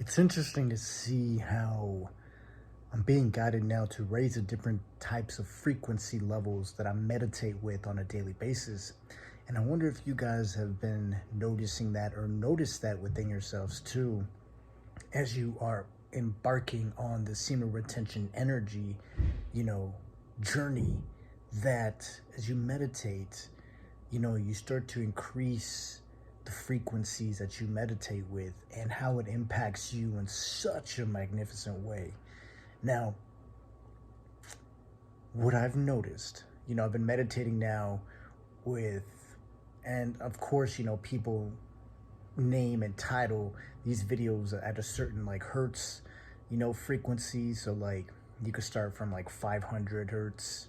It's interesting to see how I'm being guided now to raise the different types of frequency levels that I meditate with on a daily basis. And I wonder if you guys have been noticing that or noticed that within yourselves too, as you are embarking on the semen retention energy, you know, journey, that as you meditate, you start to increase the frequencies that you meditate with and how it impacts you in such a magnificent way. Now, what I've noticed, I've been meditating now with, and of course, people name and title these videos at a certain like hertz, frequency. So like you could start from like 500 hertz,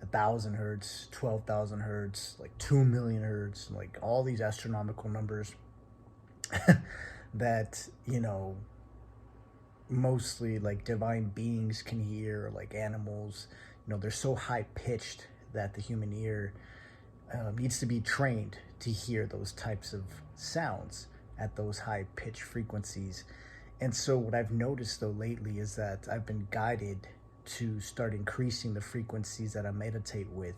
1,000 hertz, 12,000 hertz, like 2 million hertz, like all these astronomical numbers that, mostly like divine beings can hear, like animals. They're so high pitched that the human ear needs to be trained to hear those types of sounds at those high pitch frequencies. And so, what I've noticed though lately is that I've been guided to start increasing the frequencies that I meditate with.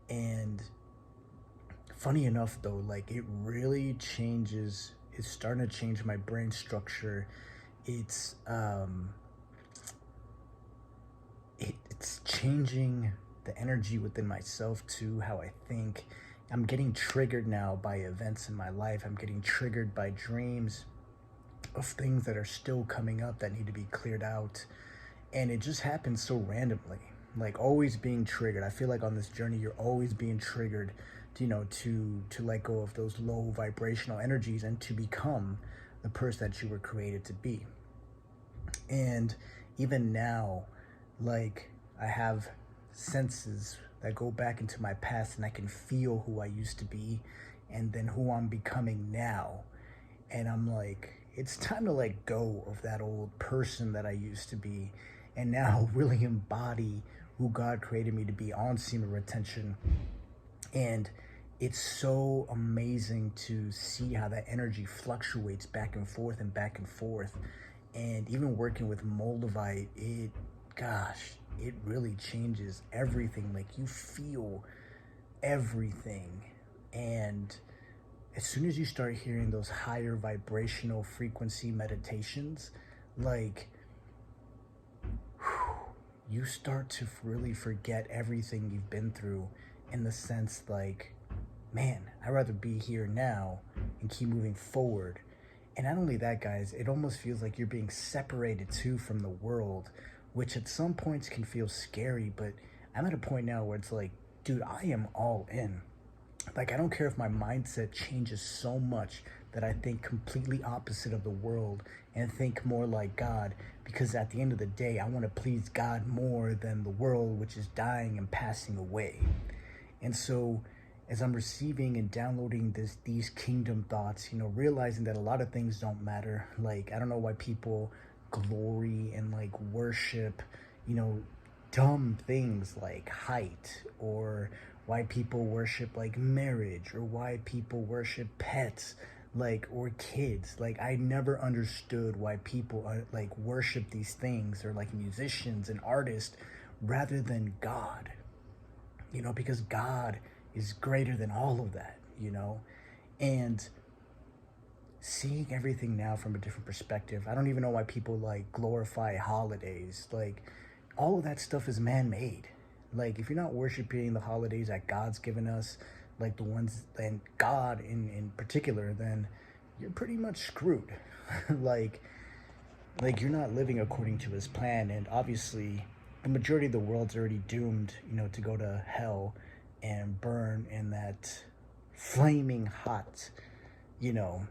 And funny enough, though, like it really changes, it's starting to change my brain structure. It's it's changing the energy within myself too, how I think. I'm getting triggered now by events in my life. I'm getting triggered by dreams of things that are still coming up that need to be cleared out. And it just happens so randomly. Like always being triggered. I feel like on this journey you're always being triggered, to let go of those low vibrational energies and to become the person that you were created to be. And even now, like I have senses that go back into my past and I can feel who I used to be and then who I'm becoming now. And I'm like, it's time to let go of that old person that I used to be and now really embody who God created me to be on semen retention. And it's so amazing to see how that energy fluctuates back and forth and back and forth. And even working with Moldavite, it really changes everything. Like you feel everything. And as soon as you start hearing those higher vibrational frequency meditations, like you start to really forget everything you've been through, in the sense like, man, I'd rather be here now and keep moving forward. And not only that, guys, it almost feels like you're being separated too from the world, which at some points can feel scary. But I'm at a point now where it's like, dude, I am all in. Like, I don't care if my mindset changes so much that I think completely opposite of the world and think more like God, because at the end of the day, I want to please God more than the world, which is dying and passing away. And so, as I'm receiving and downloading these kingdom thoughts, realizing that a lot of things don't matter. Like, I don't know why people glory and like worship, dumb things like height, or why people worship like marriage, or why people worship pets, like, or kids. Like, I never understood why people like worship these things, or like musicians and artists rather than God, because God is greater than all of that, and seeing everything now from a different perspective. I don't even know why people like glorify holidays. Like, all of that stuff is man-made. Like, if you're not worshiping the holidays that God's given us, like the ones, and God in particular, then you're pretty much screwed. like like you're not living according to his plan. And obviously the majority of the world's already doomed, to go to hell and burn in that flaming hot, you know,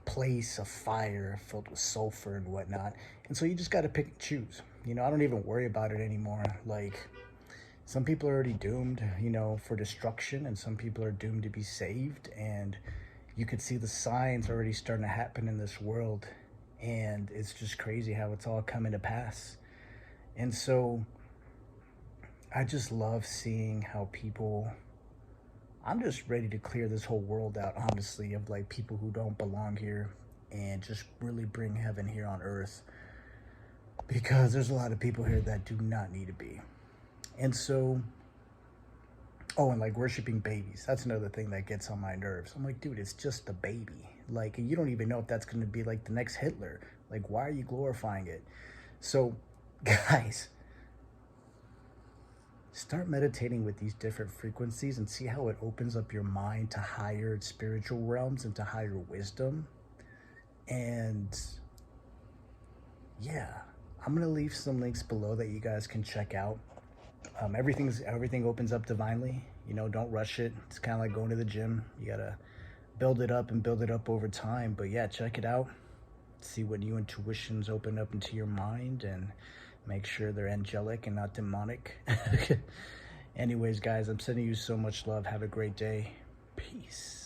place of fire filled with sulfur and whatnot. And so you just got to pick and choose. I don't even worry about it anymore. Like, some people are already doomed, for destruction, and some people are doomed to be saved. And you could see the signs already starting to happen in this world. And it's just crazy how it's all coming to pass. And so I just love seeing how people, I'm just ready to clear this whole world out, honestly, of like people who don't belong here. and just really bring heaven here on earth, because there's a lot of people here that do not need to be. And so, oh, and like worshiping babies. That's another thing that gets on my nerves. I'm like, dude, it's just a baby. Like, you don't even know if that's going to be like the next Hitler. Like, why are you glorifying it? So, guys, start meditating with these different frequencies and see how it opens up your mind to higher spiritual realms and to higher wisdom. And yeah, I'm going to leave some links below that you guys can check out. Everything opens up divinely. You know, don't rush it. It's kind of like going to the gym. You gotta build it up and build it up over time. But yeah, check it out. See what new intuitions open up into your mind, and make sure they're angelic and not demonic. Anyways, guys, I'm sending you so much love. Have a great day. Peace.